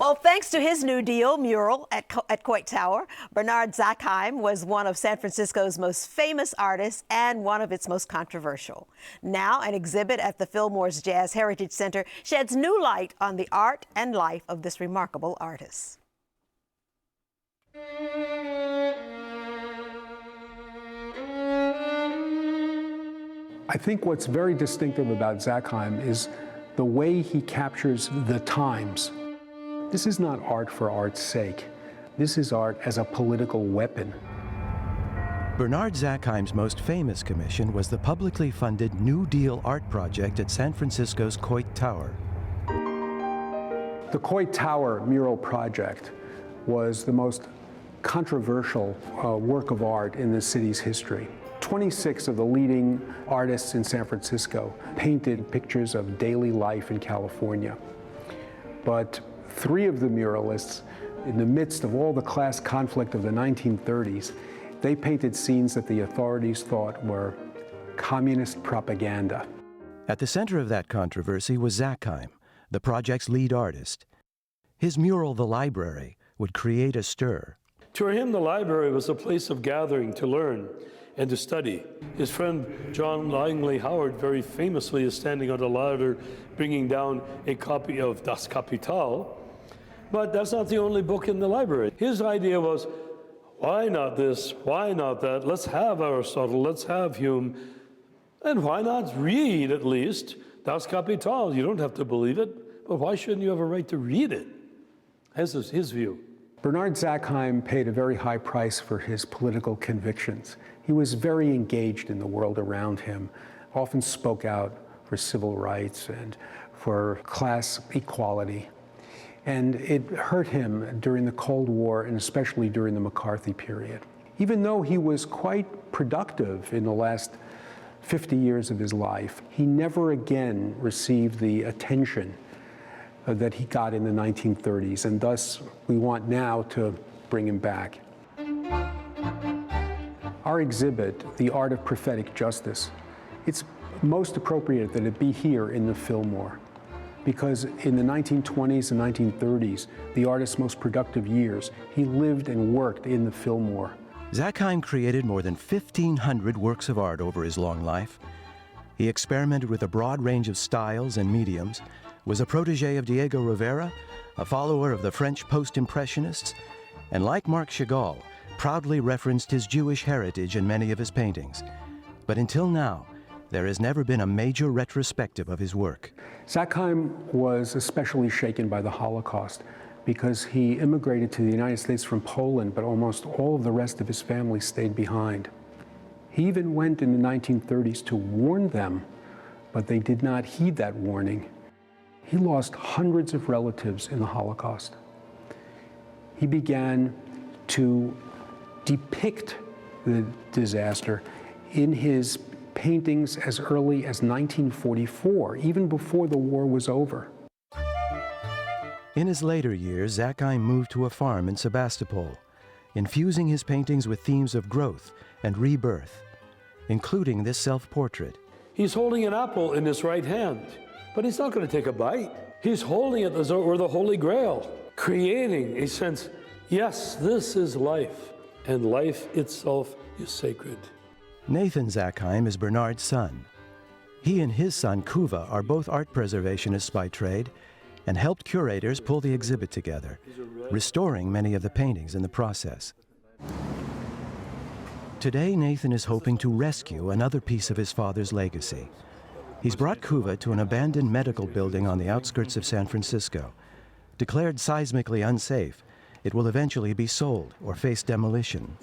Well, thanks to his New Deal mural at Coit Tower, Bernard Zakheim was one of San Francisco's most famous artists and one of its most controversial. Now, an exhibit at the Fillmore's Jazz Heritage Center sheds new light on the art and life of this remarkable artist. I think what's very distinctive about Zakheim is the way he captures the times. This is not art for art's sake. This is art as a political weapon. Bernard Zakheim's most famous commission was the publicly funded New Deal art project at San Francisco's Coit Tower. The Coit Tower mural project was the most controversial work of art in the city's history. 26 of the leading artists in San Francisco painted pictures of daily life in California. But 3 of the muralists, in the midst of all the class conflict of the 1930s, they painted scenes that the authorities thought were communist propaganda. At the center of that controversy was Zakheim, the project's lead artist. His mural, The Library, would create a stir. To him, the library was a place of gathering to learn and to study. His friend John Langley Howard very famously is standing on a ladder bringing down a copy of Das Kapital, but that's not the only book in the library. His idea was, why not this, why not that? Let's have Aristotle, let's have Hume, and why not read at least Das Kapital? You don't have to believe it, but why shouldn't you have a right to read it? This is his view. Bernard Zakheim paid a very high price for his political convictions. He was very engaged in the world around him, often spoke out for civil rights and for class equality. And it hurt him during the Cold War and especially during the McCarthy period. Even though he was quite productive in the last 50 years of his life, he never again received the attention that he got in the 1930s, and thus we want now to bring him back. Our exhibit, The Art of Prophetic Justice, it's most appropriate that it be here in the Fillmore, because in the 1920s and 1930s, the artist's most productive years, he lived and worked in the Fillmore. Zakheim created more than 1,500 works of art over his long life. He experimented with a broad range of styles and mediums, was a protege of Diego Rivera, a follower of the French post-impressionists, and like Marc Chagall, proudly referenced his Jewish heritage in many of his paintings. But until now, there has never been a major retrospective of his work. Zakheim was especially shaken by the Holocaust because he immigrated to the United States from Poland, but almost all of the rest of his family stayed behind. He even went in the 1930s to warn them, but they did not heed that warning. He lost hundreds of relatives in the Holocaust. He began to depict the disaster in his paintings as early as 1944, even before the war was over. In his later years, Zakheim moved to a farm in Sebastopol, infusing his paintings with themes of growth and rebirth, including this self-portrait. He's holding an apple in his right hand, but he's not going to take a bite. He's holding it as though it were the Holy Grail, creating a sense, yes, this is life, and life itself is sacred. Nathan Zakheim is Bernard's son. He and his son, Kuva, are both art preservationists by trade and helped curators pull the exhibit together, restoring many of the paintings in the process. Today, Nathan is hoping to rescue another piece of his father's legacy. He's brought Kuva to an abandoned medical building on the outskirts of San Francisco. Declared seismically unsafe, it will eventually be sold or face demolition.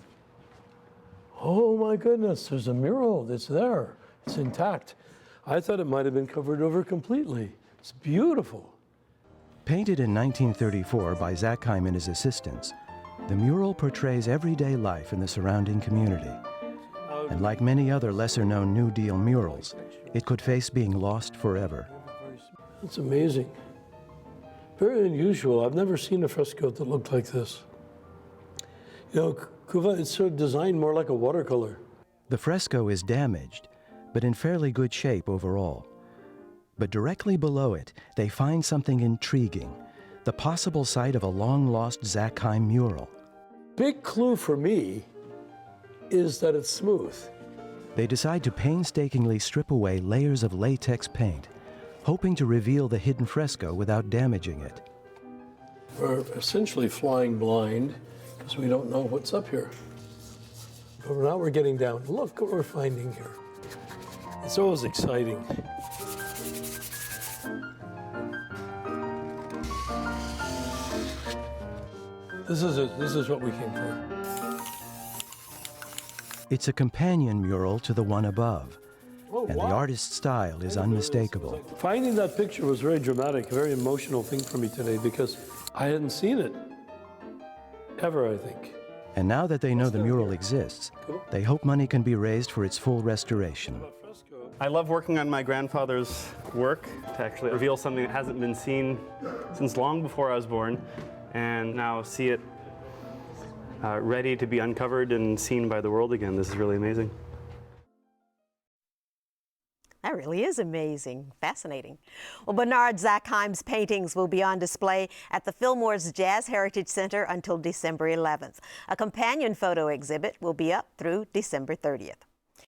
Oh my goodness, there's a mural that's there. It's intact. I thought it might have been covered over completely. It's beautiful. Painted in 1934 by Zakheim and his assistants, the mural portrays everyday life in the surrounding community. And like many other lesser-known New Deal murals, it could face being lost forever. It's amazing. Very unusual. I've never seen a fresco that looked like this. You know, Kuva, it's sort of designed more like a watercolor. The fresco is damaged, but in fairly good shape overall. But directly below it, they find something intriguing, the possible site of a long-lost Zakheim mural. Big clue for me is that it's smooth. They decide to painstakingly strip away layers of latex paint, hoping to reveal the hidden fresco without damaging it. We're essentially flying blind because we don't know what's up here. But now we're getting down. Look what we're finding here. It's always exciting. This is what we came for. It's a companion mural to the one above, and the artist's style is unmistakable. Finding that picture was very dramatic, a very emotional thing for me today because I hadn't seen it ever, I think. And now that they know the mural exists, they hope money can be raised for its full restoration. I love working on my grandfather's work to actually reveal something that hasn't been seen since long before I was born, and now see it ready to be uncovered and seen by the world again. This is really amazing. That really is amazing, fascinating. Well, Bernard Zakheim's paintings will be on display at the Fillmore's Jazz Heritage Center until December 11th. A companion photo exhibit will be up through December 30th.